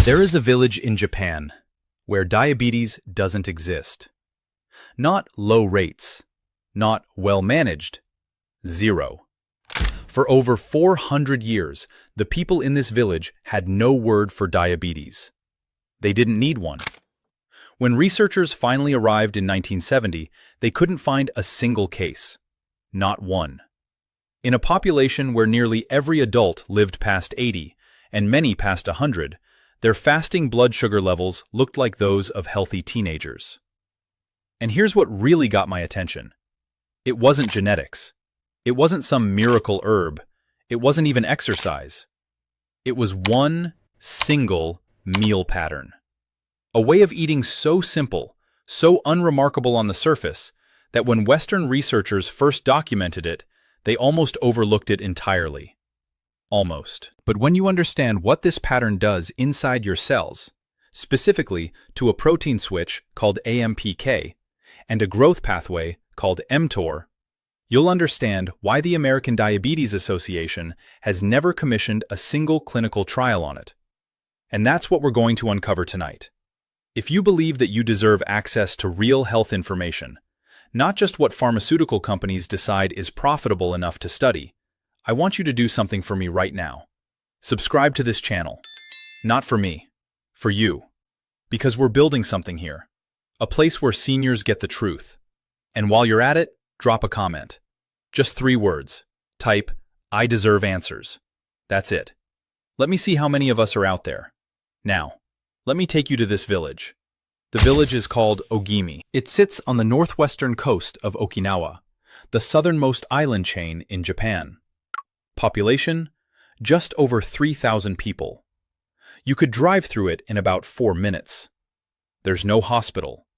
There is a village in Japan where diabetes doesn't exist. Not low rates, not well-managed, zero. For over 400 years, the people in this village had no word for diabetes. They didn't need one. When researchers finally arrived in 1970, they couldn't find a single case. Not one. In a population where nearly every adult lived past 80 and many past 100, their fasting blood sugar levels looked like those of healthy teenagers. And here's what really got my attention. It wasn't genetics. It wasn't some miracle herb. It wasn't even exercise. It was one single meal pattern. A way of eating so simple, so unremarkable on the surface, that when Western researchers first documented it, they almost overlooked it entirely. Almost. But when you understand what this pattern does inside your cells, specifically to a protein switch called AMPK and a growth pathway called mTOR, you'll understand why the American Diabetes Association has never commissioned a single clinical trial on it. And that's what we're going to uncover tonight. If you believe that you deserve access to real health information, not just what pharmaceutical companies decide is profitable enough to study, I want you to do something for me right now. Subscribe to this channel. Not for me, for you. Because we're building something here. A place where seniors get the truth. And while you're at it, drop a comment. Just 3 words. Type, "I deserve answers." That's it. Let me see how many of us are out there. Now, let me take you to this village. The village is called Ogimi. It sits on the northwestern coast of Okinawa, the southernmost island chain in Japan. Population, just over 3,000 people. You could drive through it in about 4 minutes. There's no hospital,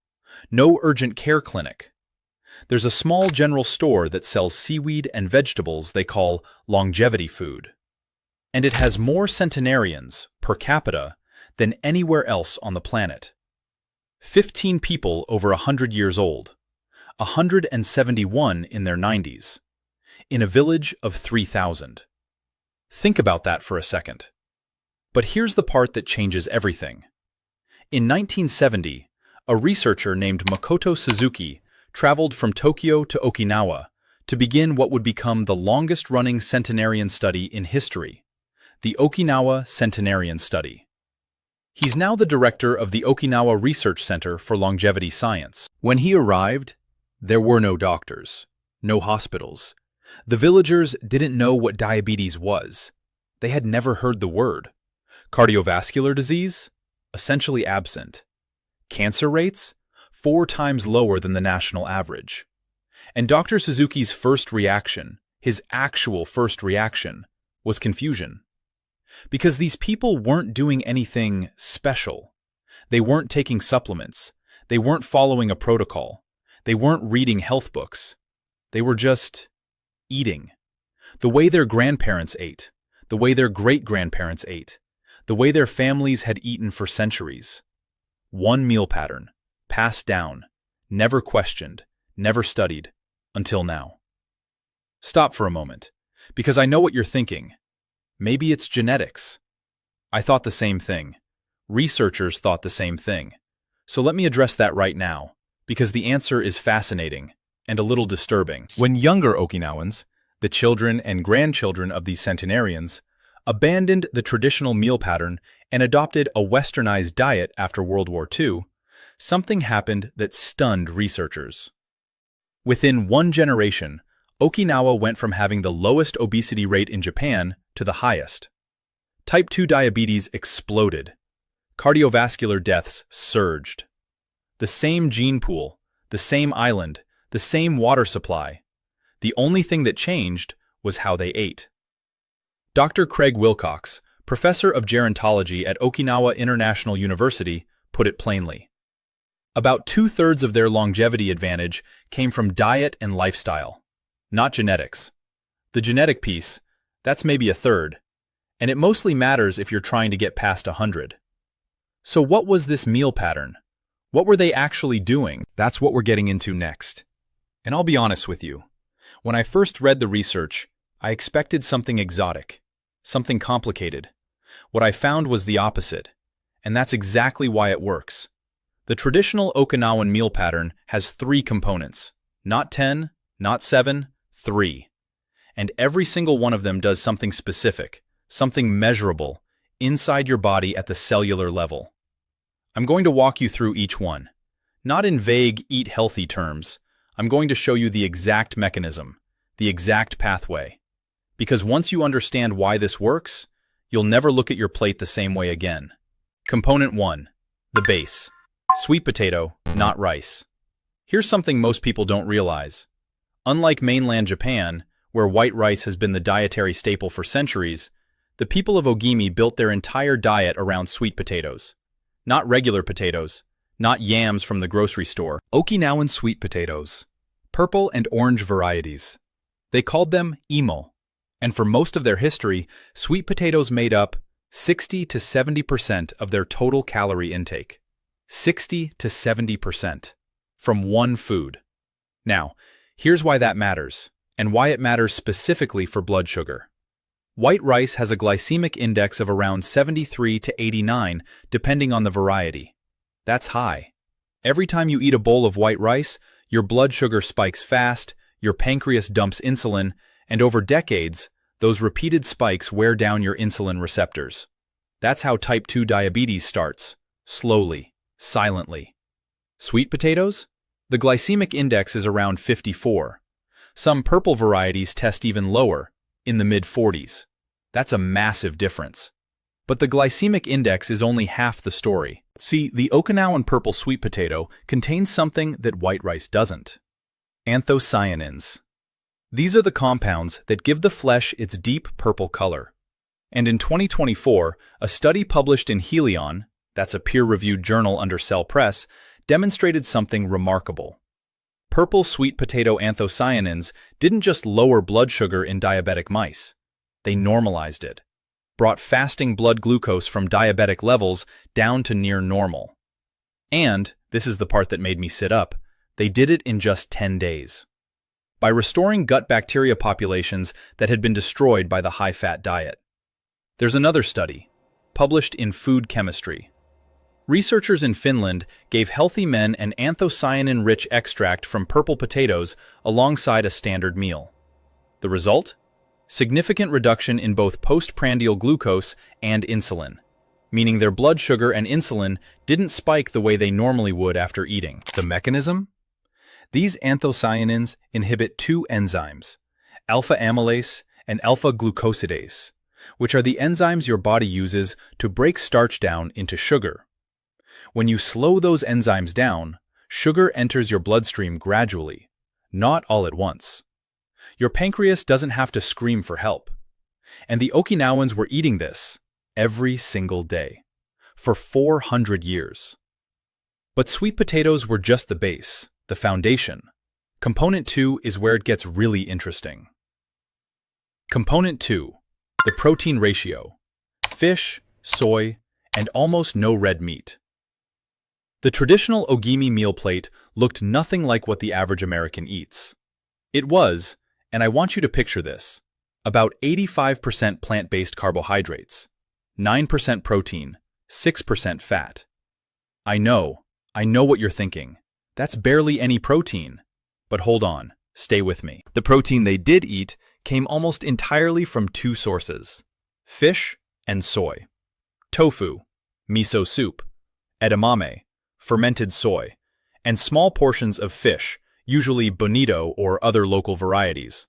no urgent care clinic. There's a small general store that sells seaweed and vegetables they call longevity food. And it has more centenarians, per capita, than anywhere else on the planet. 15 people over 100 years old, 171 in their 90s, in a village of 3,000. Think about that for a second. But here's the part that changes everything. In 1970, a researcher named Makoto Suzuki traveled from Tokyo to Okinawa to begin what would become the longest-running centenarian study in history, the Okinawa Centenarian Study. He's now the director of the Okinawa Research Center for Longevity Science. When he arrived, there were no doctors, no hospitals. The villagers didn't know what diabetes was. They had never heard the word. Cardiovascular disease? Essentially absent. Cancer rates? 4 times lower than the national average. And Dr. Suzuki's first reaction, his actual first reaction, was confusion. Because these people weren't doing anything special. They weren't taking supplements. They weren't following a protocol. They weren't reading health books. They were just eating. The way their grandparents ate. The way their great-grandparents ate. The way their families had eaten for centuries. One meal pattern, passed down, never questioned, never studied, until now. Stop for a moment, because I know what you're thinking. Maybe it's genetics. I thought the same thing. Researchers thought the same thing. So let me address that right now, because the answer is fascinating and a little disturbing. When younger Okinawans, the children and grandchildren of these centenarians, abandoned the traditional meal pattern and adopted a westernized diet after World War II, something happened that stunned researchers. Within 1 generation, Okinawa went from having the lowest obesity rate in Japan to the highest. Type 2 diabetes exploded. Cardiovascular deaths surged. The same gene pool, the same island, the same water supply. The only thing that changed was how they ate. Dr. Craig Wilcox, professor of gerontology at Okinawa International University, put it plainly. About 2/3 of their longevity advantage came from diet and lifestyle, not genetics. The genetic piece, that's maybe 1/3, and it mostly matters if you're trying to get past 100. So what was this meal pattern? What were they actually doing? That's what we're getting into next. And I'll be honest with you. When I first read the research, I expected something exotic, something complicated. What I found was the opposite. And that's exactly why it works. The traditional Okinawan meal pattern has 3 components. Not 10, not 7, 3. And every single one of them does something specific, something measurable, inside your body at the cellular level. I'm going to walk you through each one. Not in vague, eat healthy terms. I'm going to show you the exact mechanism, the exact pathway. Because once you understand why this works, you'll never look at your plate the same way again. Component 1. The base. Sweet potato, not rice. Here's something most people don't realize. Unlike mainland Japan, where white rice has been the dietary staple for centuries, the people of Ogimi built their entire diet around sweet potatoes. Not regular potatoes, not yams from the grocery store. Okinawan sweet potatoes. Purple and orange varieties. They called them imo. And for most of their history, sweet potatoes made up 60 to 70% of their total calorie intake. 60 to 70% from one food. Now, here's why that matters, and why it matters specifically for blood sugar. White rice has a glycemic index of around 73 to 89, depending on the variety. That's high. Every time you eat a bowl of white rice, your blood sugar spikes fast, your pancreas dumps insulin, and over decades, those repeated spikes wear down your insulin receptors. That's how type 2 diabetes starts, slowly, silently. Sweet potatoes? The glycemic index is around 54. Some purple varieties test even lower, in the mid-40s. That's a massive difference. But the glycemic index is only half the story. See, the Okinawan purple sweet potato contains something that white rice doesn't. Anthocyanins. These are the compounds that give the flesh its deep purple color. And in 2024, a study published in Helion, that's a peer-reviewed journal under Cell Press, demonstrated something remarkable. Purple sweet potato anthocyanins didn't just lower blood sugar in diabetic mice. They normalized it, brought fasting blood glucose from diabetic levels down to near normal. And, this is the part that made me sit up, they did it in just 10 days. By restoring gut bacteria populations that had been destroyed by the high-fat diet. There's another study, published in Food Chemistry. Researchers in Finland gave healthy men an anthocyanin-rich extract from purple potatoes alongside a standard meal. The result? Significant reduction in both postprandial glucose and insulin, meaning their blood sugar and insulin didn't spike the way they normally would after eating. The mechanism? These anthocyanins inhibit 2 enzymes, alpha-amylase and alpha-glucosidase, which are the enzymes your body uses to break starch down into sugar. When you slow those enzymes down, sugar enters your bloodstream gradually, not all at once. Your pancreas doesn't have to scream for help. And the Okinawans were eating this every single day, for 400 years. But sweet potatoes were just the base, the foundation. Component 2 is where it gets really interesting. Component 2, the protein ratio. Fish, soy, and almost no red meat. The traditional Ogimi meal plate looked nothing like what the average American eats. It was, and I want you to picture this, about 85% plant-based carbohydrates, 9% protein, 6% fat. I know what you're thinking. That's barely any protein. But hold on, stay with me. The protein they did eat came almost entirely from 2 sources: fish and soy. Tofu, miso soup, edamame, fermented soy, and small portions of fish, usually bonito or other local varieties.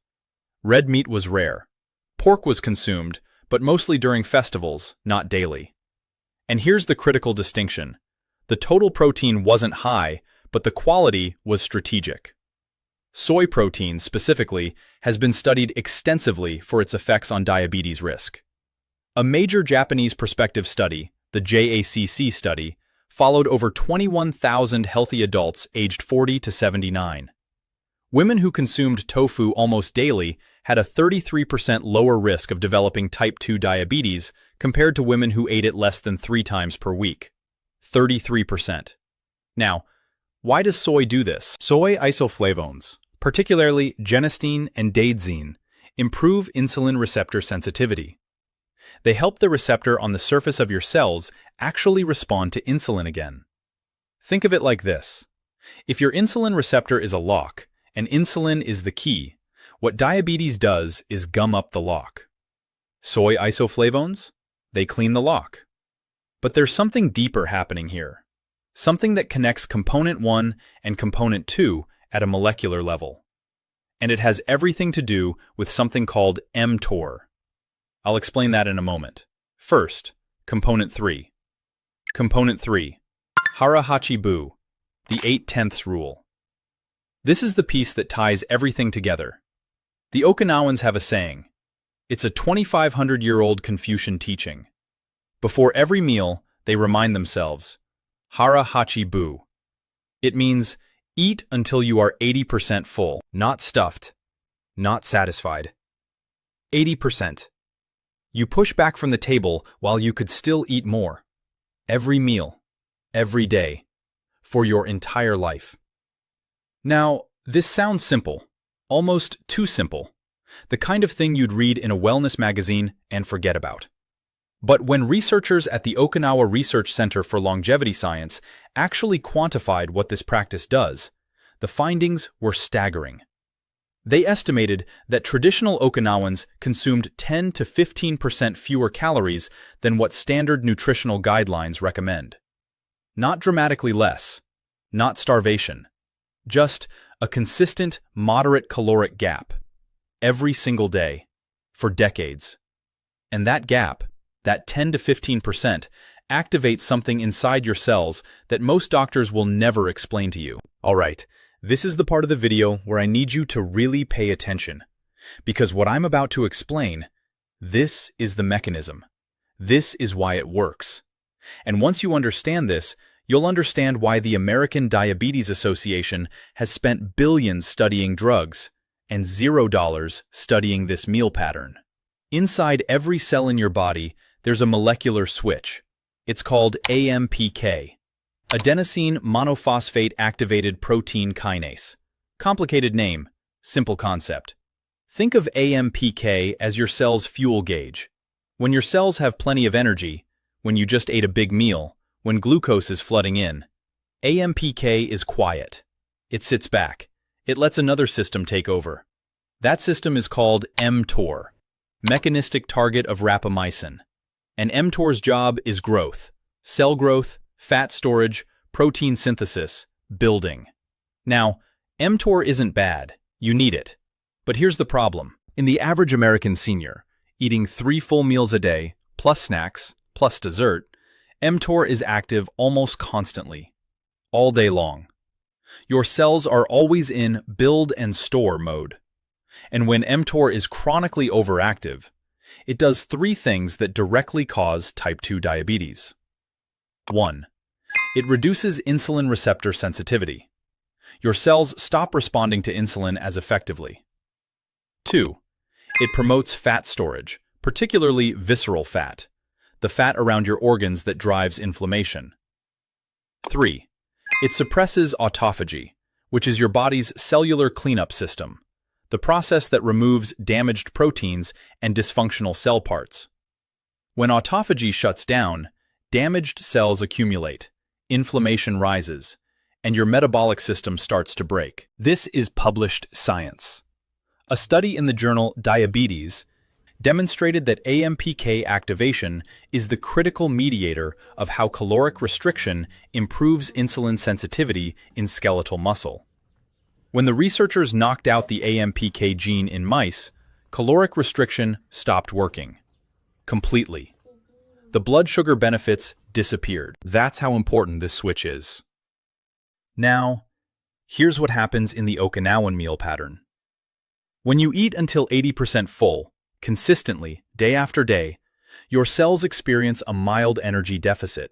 Red meat was rare. Pork was consumed, but mostly during festivals, not daily. And here's the critical distinction. The total protein wasn't high, but the quality was strategic. Soy protein, specifically, has been studied extensively for its effects on diabetes risk. A major Japanese prospective study, the JACC study, followed over 21,000 healthy adults aged 40 to 79. Women who consumed tofu almost daily had a 33% lower risk of developing type 2 diabetes compared to women who ate it less than 3 times per week. 33%. Now, why does soy do this? Soy isoflavones, particularly genistein and daidzein, improve insulin receptor sensitivity. They help the receptor on the surface of your cells actually respond to insulin again. Think of it like this. If your insulin receptor is a lock, and insulin is the key, what diabetes does is gum up the lock. Soy isoflavones? They clean the lock. But there's something deeper happening here. Something that connects component 1 and component 2 at a molecular level. And it has everything to do with something called mTOR. I'll explain that in a moment. First, component 3. Component 3. Hara Hachi Bu, the 8/10ths rule. This is the piece that ties everything together. The Okinawans have a saying. It's a 2,500-year-old Confucian teaching. Before every meal, they remind themselves, Hara Hachi Bu. It means, eat until you are 80% full, not stuffed, not satisfied. 80%. You push back from the table while you could still eat more. Every meal, every day, for your entire life. Now, this sounds simple, almost too simple, the kind of thing you'd read in a wellness magazine and forget about. But when researchers at the Okinawa Research Center for Longevity Science actually quantified what this practice does, the findings were staggering. They estimated that traditional Okinawans consumed 10 to 15% fewer calories than what standard nutritional guidelines recommend. Not dramatically less, not starvation, just a consistent, moderate caloric gap, every single day, for decades. And that gap, that 10 to 15%, activates something inside your cells that most doctors will never explain to you. All right, this is the part of the video where I need you to really pay attention. Because what I'm about to explain, this is the mechanism. This is why it works. And once you understand this, you'll understand why the American Diabetes Association has spent billions studying drugs and $0 studying this meal pattern. Inside every cell in your body, there's a molecular switch. It's called AMPK, adenosine monophosphate activated protein kinase. Complicated name, simple concept. Think of AMPK as your cell's fuel gauge. When your cells have plenty of energy, when you just ate a big meal, when glucose is flooding in, AMPK is quiet. It sits back. It lets another system take over. That system is called mTOR, mechanistic target of rapamycin. And mTOR's job is growth, cell growth, fat storage, protein synthesis, building. Now, mTOR isn't bad. You need it. But here's the problem. In the average American senior, eating 3 full meals a day, plus snacks, plus dessert, mTOR is active almost constantly, all day long. Your cells are always in build and store mode. And when mTOR is chronically overactive, it does 3 things that directly cause type 2 diabetes. 1. It reduces insulin receptor sensitivity. Your cells stop responding to insulin as effectively. 2. It promotes fat storage, particularly visceral fat, the fat around your organs that drives inflammation. 3. It suppresses autophagy, which is your body's cellular cleanup system, the process that removes damaged proteins and dysfunctional cell parts. When autophagy shuts down, damaged cells accumulate, inflammation rises, and your metabolic system starts to break. This is published science. A study in the journal Diabetes demonstrated that AMPK activation is the critical mediator of how caloric restriction improves insulin sensitivity in skeletal muscle. When the researchers knocked out the AMPK gene in mice, caloric restriction stopped working. Completely. The blood sugar benefits disappeared. That's how important this switch is. Now, here's what happens in the Okinawan meal pattern. When you eat until 80% full, consistently, day after day, your cells experience a mild energy deficit.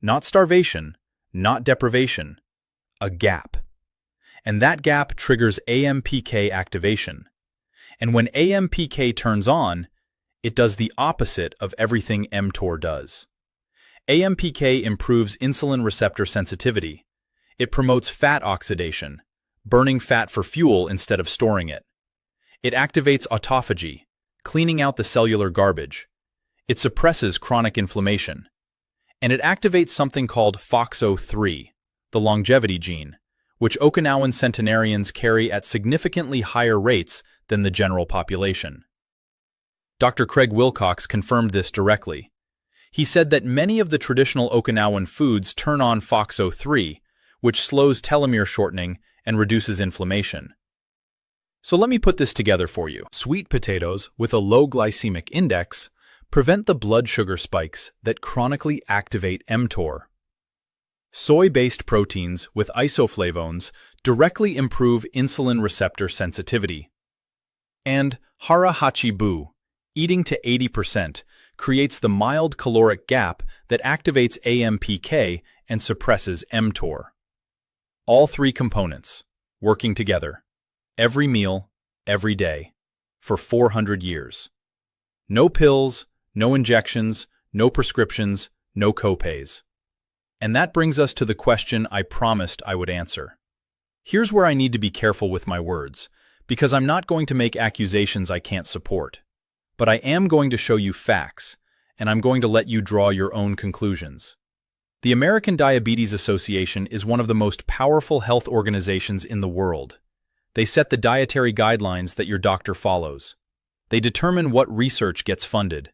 Not starvation, not deprivation, a gap. And that gap triggers AMPK activation. And when AMPK turns on, it does the opposite of everything mTOR does. AMPK improves insulin receptor sensitivity. It promotes fat oxidation, burning fat for fuel instead of storing it. It activates autophagy, cleaning out the cellular garbage. It suppresses chronic inflammation. And it activates something called FOXO3, the longevity gene, which Okinawan centenarians carry at significantly higher rates than the general population. Dr. Craig Wilcox confirmed this directly. He said that many of the traditional Okinawan foods turn on FOXO3, which slows telomere shortening and reduces inflammation. So let me put this together for you. Sweet potatoes with a low glycemic index prevent the blood sugar spikes that chronically activate mTOR. Soy-based proteins with isoflavones directly improve insulin receptor sensitivity. And hara hachi bu, eating to 80%, creates the mild caloric gap that activates AMPK and suppresses mTOR. All three components, working together, every meal, every day, for 400 years. No pills, no injections, no prescriptions, no copays. And that brings us to the question I promised I would answer. Here's where I need to be careful with my words, because I'm not going to make accusations I can't support. But I am going to show you facts, and I'm going to let you draw your own conclusions. The American Diabetes Association is one of the most powerful health organizations in the world. They set the dietary guidelines that your doctor follows. They determine what research gets funded.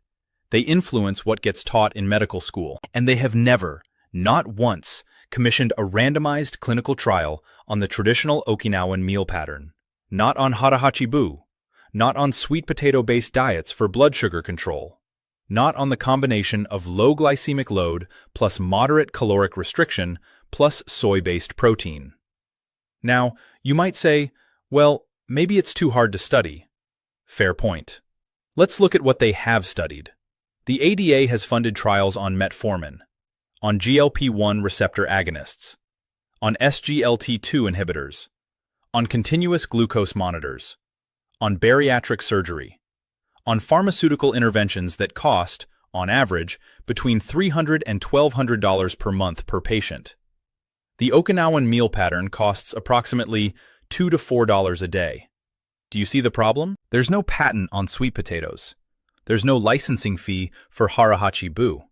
They influence what gets taught in medical school. And they have never, not once, commissioned a randomized clinical trial on the traditional Okinawan meal pattern. Not on hara hachi bu. Not on sweet potato-based diets for blood sugar control. Not on the combination of low glycemic load plus moderate caloric restriction plus soy-based protein. Now, you might say, well, maybe it's too hard to study. Fair point. Let's look at what they have studied. The ADA has funded trials on metformin, on GLP-1 receptor agonists, on SGLT2 inhibitors, on continuous glucose monitors, on bariatric surgery, on pharmaceutical interventions that cost, on average, between $300 and $1,200 per month per patient. The Okinawan meal pattern costs approximately $2 to $4 a day. Do you see the problem? There's no patent on sweet potatoes. There's no licensing fee for hara hachi bu.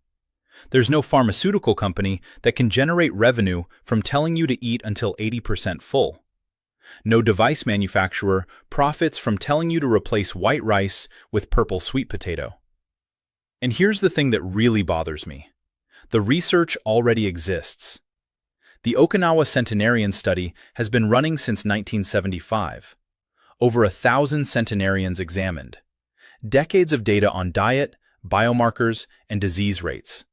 There's no pharmaceutical company that can generate revenue from telling you to eat until 80% full. No device manufacturer profits from telling you to replace white rice with purple sweet potato. And here's the thing that really bothers me. The research already exists. The Okinawa Centenarian Study has been running since 1975. Over 1,000 centenarians examined. Decades of data on diet, biomarkers, and disease rates.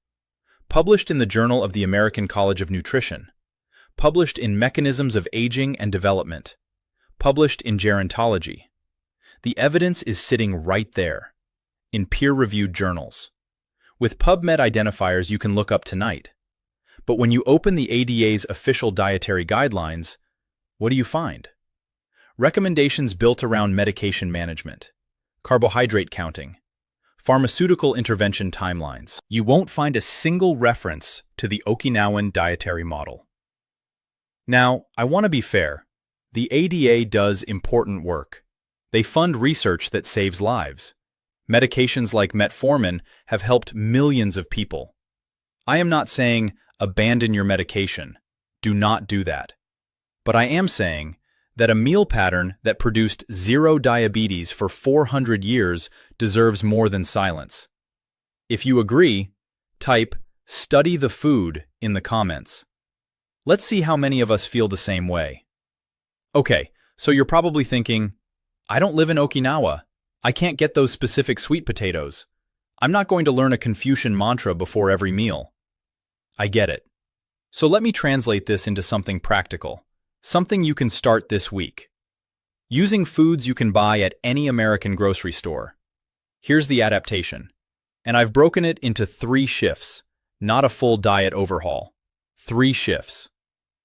Published in the Journal of the American College of Nutrition. Published in Mechanisms of Aging and Development. Published in Gerontology. The evidence is sitting right there, in peer-reviewed journals. With PubMed identifiers you can look up tonight. But when you open the ADA's official dietary guidelines, what do you find? Recommendations built around medication management, carbohydrate counting, pharmaceutical intervention timelines. You won't find a single reference to the Okinawan dietary model. Now, I want to be fair. The ADA does important work. They fund research that saves lives. Medications like metformin have helped millions of people. I am not saying abandon your medication. Do not do that. But I am saying that a meal pattern that produced zero diabetes for 400 years deserves more than silence. If you agree, type "study the food" in the comments. Let's see how many of us feel the same way. Okay, so you're probably thinking, I don't live in Okinawa. I can't get those specific sweet potatoes. I'm not going to learn a Confucian mantra before every meal. I get it. So let me translate this into something practical. Something you can start this week. Using foods you can buy at any American grocery store. Here's the adaptation. And I've broken it into 3 shifts, not a full diet overhaul. 3 shifts.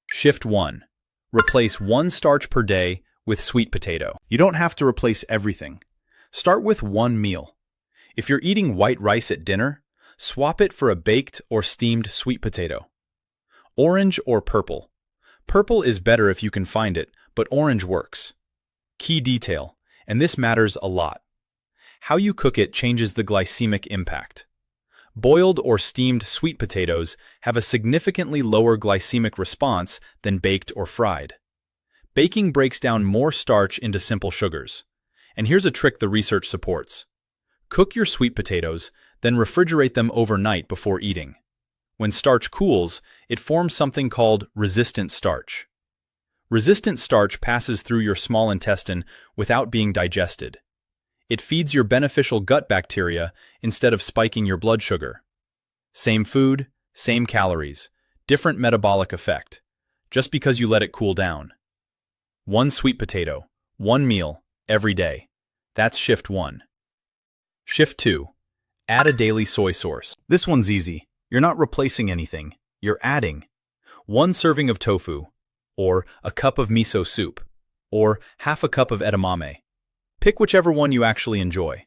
Shift 1. Replace 1 starch per day with sweet potato. You don't have to replace everything. Start with 1 meal. If you're eating white rice at dinner, swap it for a baked or steamed sweet potato. Orange or purple. Purple is better if you can find it, but orange works. Key detail, and this matters a lot. How you cook it changes the glycemic impact. Boiled or steamed sweet potatoes have a significantly lower glycemic response than baked or fried. Baking breaks down more starch into simple sugars. And here's a trick the research supports. Cook your sweet potatoes, then refrigerate them overnight before eating. When starch cools, it forms something called resistant starch. Resistant starch passes through your small intestine without being digested. It feeds your beneficial gut bacteria instead of spiking your blood sugar. Same food, same calories, different metabolic effect, just because you let it cool down. One sweet potato, one meal, every day. That's shift 1. Shift 2. Add a daily soy source. This one's easy. You're not replacing anything. You're adding. 1 serving of tofu, or a cup of miso soup, or half a cup of edamame. Pick whichever one you actually enjoy.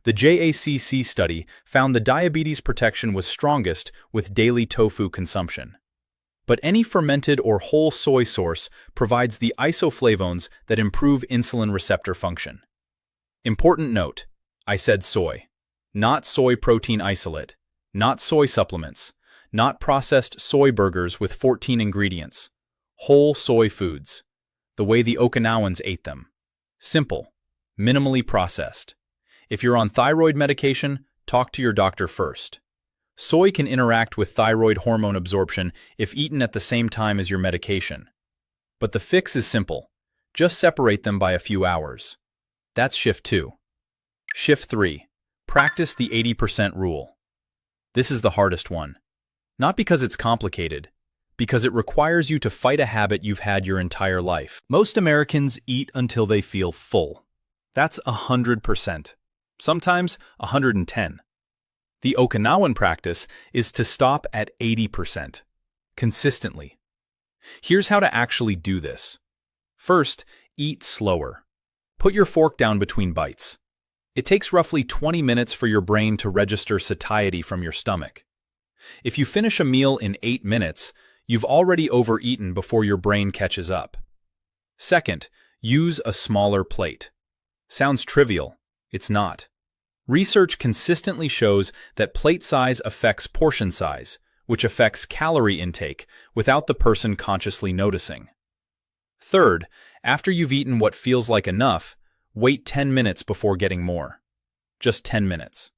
The JACC study found the diabetes protection was strongest with daily tofu consumption. But any fermented or whole soy source provides the isoflavones that improve insulin receptor function. Important note, I said soy, not soy protein isolate, not soy supplements, not processed soy burgers with 14 ingredients. Whole soy foods, the way the Okinawans ate them. Simple, minimally processed. If you're on thyroid medication, talk to your doctor first. Soy can interact with thyroid hormone absorption if eaten at the same time as your medication. But the fix is simple. Just separate them by a few hours. That's shift 2. Shift 3. Practice the 80% rule. This is the hardest one. Not because it's complicated, because it requires you to fight a habit you've had your entire life. Most Americans eat until they feel full. That's 100%. Sometimes 110. The Okinawan practice is to stop at 80%, consistently. Here's how to actually do this. First, eat slower. Put your fork down between bites. It takes roughly 20 minutes for your brain to register satiety from your stomach. If you finish a meal in 8 minutes, you've already overeaten before your brain catches up. Second, use a smaller plate. Sounds trivial. It's not. Research consistently shows that plate size affects portion size, which affects calorie intake without the person consciously noticing. Third, after you've eaten what feels like enough, wait 10 minutes before getting more. Just 10 minutes.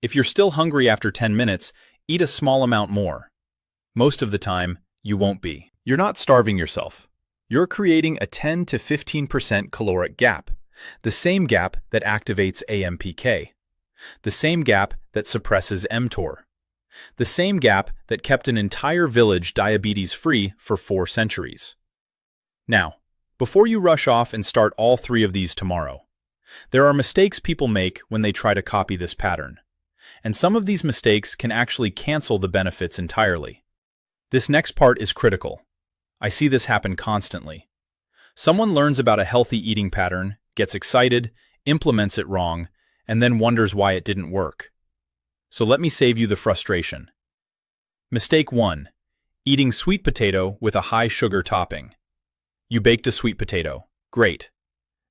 If you're still hungry after 10 minutes, eat a small amount more. Most of the time, you won't be. You're not starving yourself. You're creating a 10 to 15% caloric gap, the same gap that activates AMPK, the same gap that suppresses mTOR, the same gap that kept an entire village diabetes-free for 4 centuries. Now, before you rush off and start all 3 of these tomorrow, there are mistakes people make when they try to copy this pattern, and some of these mistakes can actually cancel the benefits entirely. This next part is critical. I see this happen constantly. Someone learns about a healthy eating pattern, gets excited, implements it wrong, and then wonders why it didn't work. So let me save you the frustration. Mistake 1. Eating sweet potato with a high sugar topping. You baked a sweet potato. Great.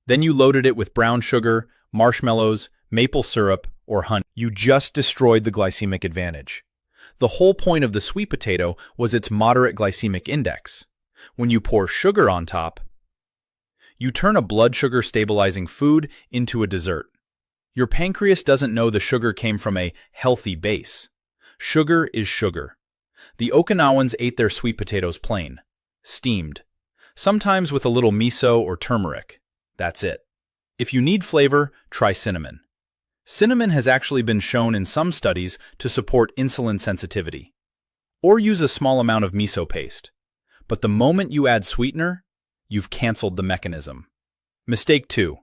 Then you loaded it with brown sugar, marshmallows, maple syrup, or honey. You just destroyed the glycemic advantage. The whole point of the sweet potato was its moderate glycemic index. When you pour sugar on top, you turn a blood sugar stabilizing food into a dessert. Your pancreas doesn't know the sugar came from a healthy base. Sugar is sugar. The Okinawans ate their sweet potatoes plain, steamed, sometimes with a little miso or turmeric. That's it. If you need flavor, try cinnamon. Cinnamon has actually been shown in some studies to support insulin sensitivity. Or use a small amount of miso paste. But the moment you add sweetener, you've canceled the mechanism. Mistake 2.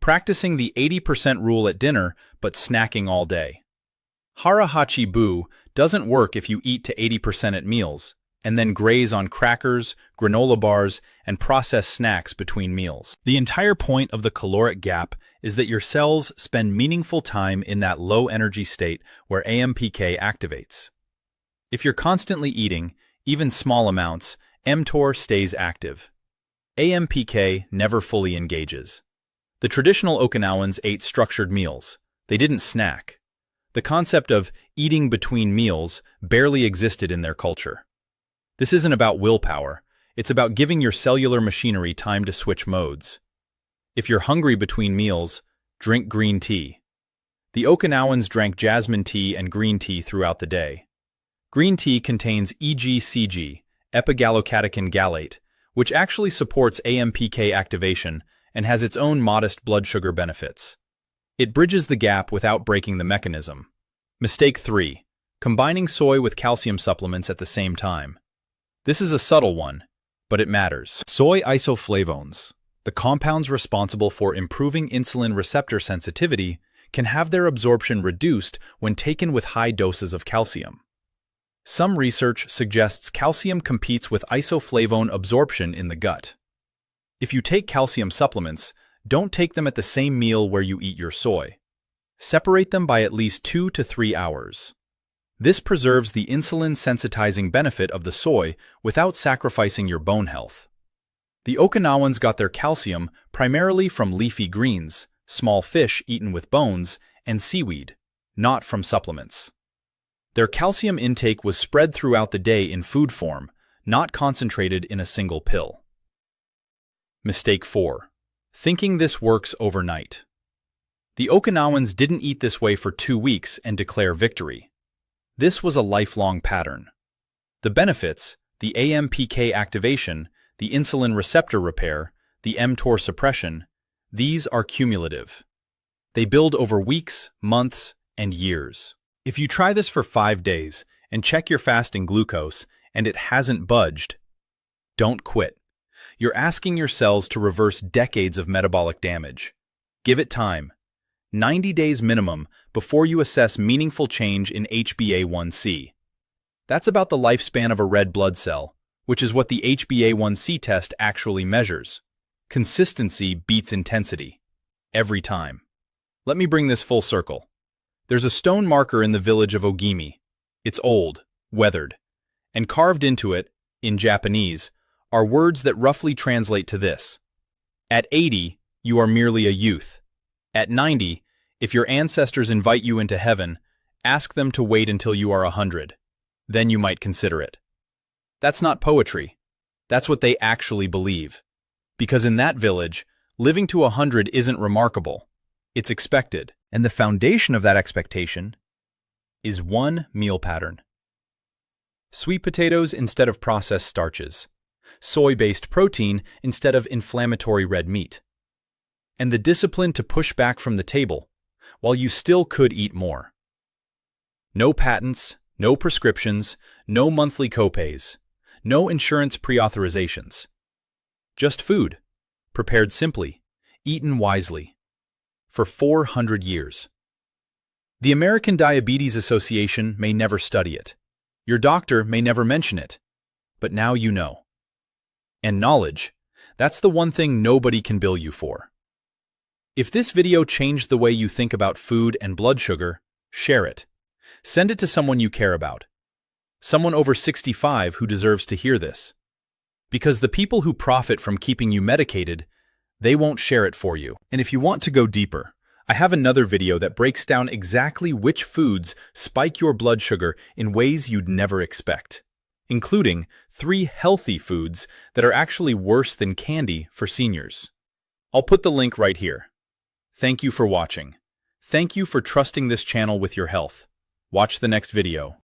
Practicing the 80% rule at dinner, but snacking all day. Harahachi bu doesn't work if you eat to 80% at meals, and then graze on crackers, granola bars, and processed snacks between meals. The entire point of the caloric gap is that your cells spend meaningful time in that low-energy state where AMPK activates. If you're constantly eating, even small amounts, mTOR stays active. AMPK never fully engages. The traditional Okinawans ate structured meals. They didn't snack. The concept of eating between meals barely existed in their culture. This isn't about willpower, it's about giving your cellular machinery time to switch modes. If you're hungry between meals, drink green tea. The Okinawans drank jasmine tea and green tea throughout the day. Green tea contains EGCG, epigallocatechin gallate, which actually supports AMPK activation and has its own modest blood sugar benefits. It bridges the gap without breaking the mechanism. Mistake 3. Combining soy with calcium supplements at the same time. This is a subtle one, but it matters. Soy isoflavones, the compounds responsible for improving insulin receptor sensitivity, can have their absorption reduced when taken with high doses of calcium. Some research suggests calcium competes with isoflavone absorption in the gut. If you take calcium supplements, don't take them at the same meal where you eat your soy. Separate them by at least 2 to 3 hours. This preserves the insulin-sensitizing benefit of the soy without sacrificing your bone health. The Okinawans got their calcium primarily from leafy greens, small fish eaten with bones, and seaweed, not from supplements. Their calcium intake was spread throughout the day in food form, not concentrated in a single pill. Mistake 4. Thinking this works overnight. The Okinawans didn't eat this way for 2 weeks and declare victory. This was a lifelong pattern. The benefits, the AMPK activation, the insulin receptor repair, the mTOR suppression, these are cumulative. They build over weeks, months, and years. If you try this for 5 days and check your fasting glucose and it hasn't budged, don't quit. You're asking your cells to reverse decades of metabolic damage. Give it time. 90 days minimum before you assess meaningful change in HbA1c. That's about the lifespan of a red blood cell, which is what the HbA1c test actually measures. Consistency beats intensity. Every time. Let me bring this full circle. There's a stone marker in the village of Ogimi. It's old, weathered, and carved into it, in Japanese, are words that roughly translate to this. At 80, you are merely a youth. At 90, if your ancestors invite you into heaven, ask them to wait until you are 100. Then you might consider it. That's not poetry. That's what they actually believe. Because in that village, living to 100 isn't remarkable. It's expected. And the foundation of that expectation is one meal pattern. Sweet potatoes instead of processed starches. Soy-based protein instead of inflammatory red meat. And the discipline to push back from the table, while you still could eat more. No patents, no prescriptions, no monthly copays, no insurance pre-authorizations. Just food, prepared simply, eaten wisely. For 400 years. The American Diabetes Association may never study it. Your doctor may never mention it. But now you know. And knowledge, that's the one thing nobody can bill you for. If this video changed the way you think about food and blood sugar, share it. Send it to someone you care about. Someone over 65 who deserves to hear this. Because the people who profit from keeping you medicated, they won't share it for you. And if you want to go deeper, I have another video that breaks down exactly which foods spike your blood sugar in ways you'd never expect, including 3 healthy foods that are actually worse than candy for seniors. I'll put the link right here. Thank you for watching. Thank you for trusting this channel with your health. Watch the next video.